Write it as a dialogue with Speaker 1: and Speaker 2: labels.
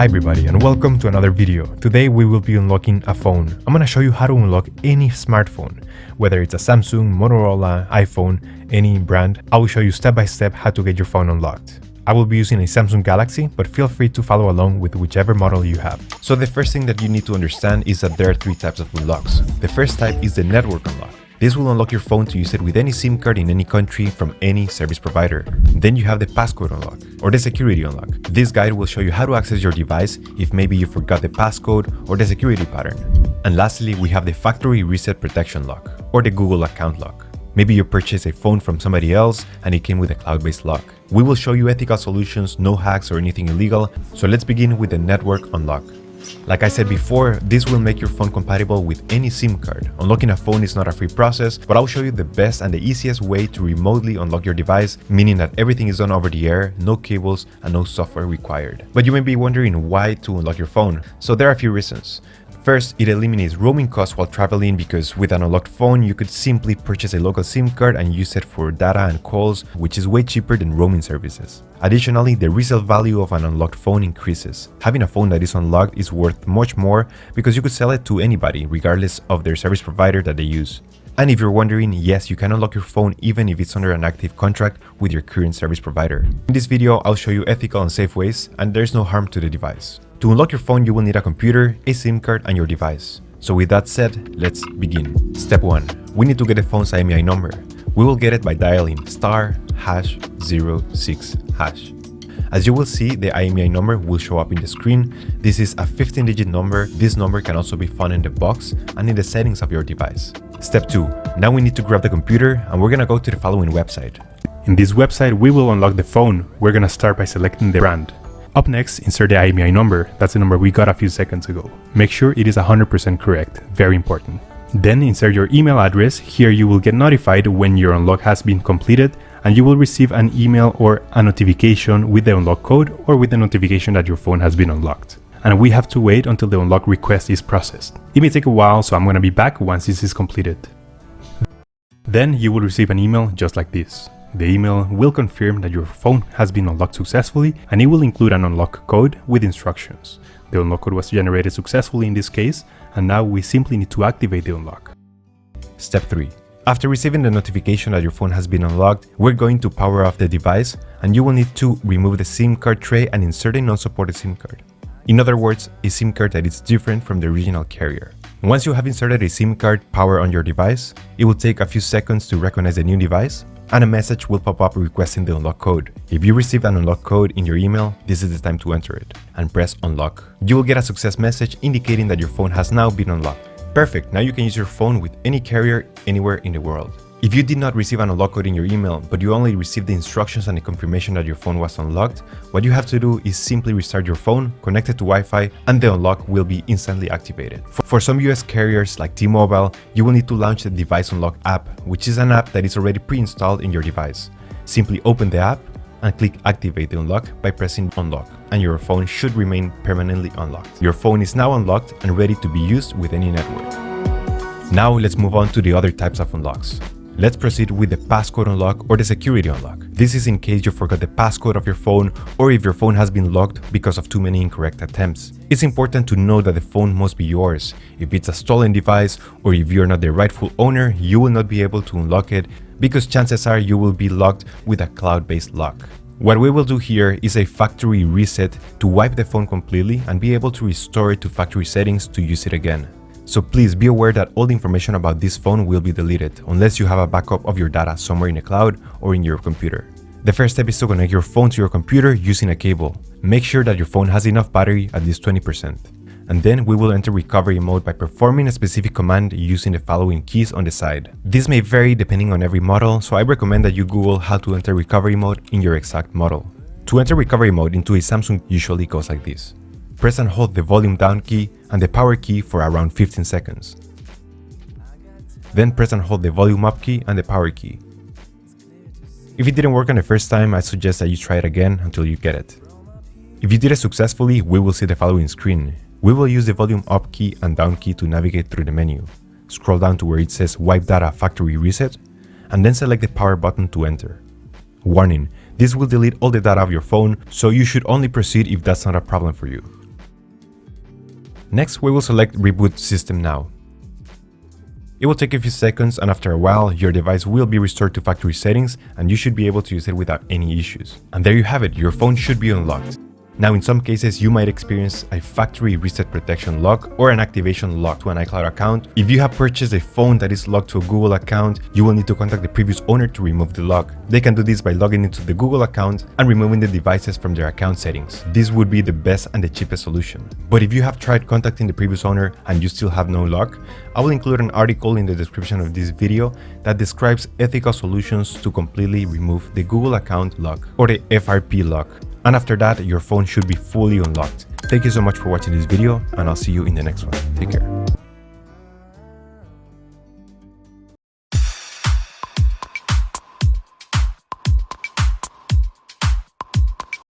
Speaker 1: Hi everybody and welcome to another video. Today we will be unlocking a phone. I'm gonna show you how to unlock any smartphone, whether it's a Samsung, Motorola, iPhone, any brand. I will show you step by step how to get your phone unlocked. I will be using a Samsung Galaxy, but feel free to follow along with whichever model you have. So the first thing that you need to understand is that there are three types of unlocks. The first type is the network unlock. This will unlock your phone to use it with any SIM card in any country from any service provider. Then you have the passcode unlock or the security unlock. This guide will show you how to access your device if maybe you forgot the passcode or the security pattern. And lastly, we have the factory reset protection lock or the Google account lock. Maybe you purchased a phone from somebody else and it came with a cloud-based lock. We will show you ethical solutions, no hacks or anything illegal. So let's begin with the network unlock. Like I said before, this will make your phone compatible with any SIM card. Unlocking a phone is not a free process, but I'll show you the best and the easiest way to remotely unlock your device, meaning that everything is done over the air, no cables and no software required. But you may be wondering why to unlock your phone. So there are a few reasons. First, it eliminates roaming costs while traveling because with an unlocked phone, you could simply purchase a local SIM card and use it for data and calls, which is way cheaper than roaming services. Additionally, the resale value of an unlocked phone increases. Having a phone that is unlocked is worth much more because you could sell it to anybody, regardless of their service provider that they use. And if you're wondering, yes, you can unlock your phone even if it's under an active contract with your current service provider. In this video, I'll show you ethical and safe ways, and there's no harm to the device. To unlock your phone, you will need a computer, a SIM card, and your device. So with that said, let's begin. Step 1. We need to get the phone's IMEI number. We will get it by dialing *#06#. As you will see, the IMEI number will show up in the screen. This is a 15-digit number. This number can also be found in the box and in the settings of your device. Step 2. Now we need to grab the computer and we're gonna go to the following website. In this website, we will unlock the phone. We're gonna start by selecting the brand. Up next, insert the IMEI number. That's the number we got a few seconds ago. Make sure it is 100% correct, very important. Then insert your email address. Here you will get notified when your unlock has been completed and you will receive an email or a notification with the unlock code or with the notification that your phone has been unlocked. And we have to wait until the unlock request is processed. It may take a while, so I'm going to be back once this is completed. Then you will receive an email just like this. The email will confirm that your phone has been unlocked successfully and it will include an unlock code with instructions. The unlock code was generated successfully in this case, and now we simply need to activate the unlock. Step 3. After receiving the notification that your phone has been unlocked, we're going to power off the device and you will need to remove the SIM card tray and insert a non-supported SIM card. In other words, a SIM card that is different from the original carrier. Once you have inserted a SIM card power on your device, it will take a few seconds to recognize the new device and a message will pop up requesting the unlock code. If you receive an unlock code in your email, this is the time to enter it and press unlock. You will get a success message indicating that your phone has now been unlocked. Perfect, now you can use your phone with any carrier anywhere in the world. If you did not receive an unlock code in your email, but you only received the instructions and the confirmation that your phone was unlocked, what you have to do is simply restart your phone, connect it to Wi-Fi, and the unlock will be instantly activated. For some US carriers like T-Mobile, you will need to launch the Device Unlock app, which is an app that is already pre-installed in your device. Simply open the app and click Activate the unlock by pressing Unlock, and your phone should remain permanently unlocked. Your phone is now unlocked and ready to be used with any network. Now let's move on to the other types of unlocks. Let's proceed with the passcode unlock or the security unlock. This is in case you forgot the passcode of your phone or if your phone has been locked because of too many incorrect attempts. It's important to know that the phone must be yours. If it's a stolen device or if you're not the rightful owner, you will not be able to unlock it because chances are you will be locked with a cloud-based lock. What we will do here is a factory reset to wipe the phone completely and be able to restore it to factory settings to use it again. So please be aware that all the information about this phone will be deleted unless you have a backup of your data somewhere in the cloud or in your computer. The first step is to connect your phone to your computer using a cable. Make sure that your phone has enough battery, at least 20%. And then we will enter recovery mode by performing a specific command using the following keys on the side. This may vary depending on every model, so I recommend that you Google how to enter recovery mode in your exact model. To enter recovery mode into a Samsung usually goes like this. Press and hold the volume down key and the power key for around 15 seconds. Then press and hold the volume up key and the power key. If it didn't work on the first time, I suggest that you try it again until you get it. If you did it successfully, we will see the following screen. We will use the volume up key and down key to navigate through the menu. Scroll down to where it says Wipe Data Factory Reset and then select the power button to enter. Warning, this will delete all the data of your phone, so you should only proceed if that's not a problem for you. Next, we will select Reboot System Now. It will take a few seconds, and after a while, your device will be restored to factory settings and you should be able to use it without any issues. And there you have it, your phone should be unlocked. Now, in some cases, you might experience a factory reset protection lock or an activation lock to an iCloud account. If you have purchased a phone that is locked to a Google account, you will need to contact the previous owner to remove the lock. They can do this by logging into the Google account and removing the devices from their account settings. This would be the best and the cheapest solution. But if you have tried contacting the previous owner and you still have no lock, I will include an article in the description of this video that describes ethical solutions to completely remove the Google account lock or the FRP lock. And after that, your phone should be fully unlocked. Thank you so much for watching this video, and I'll see you in the next one. Take care.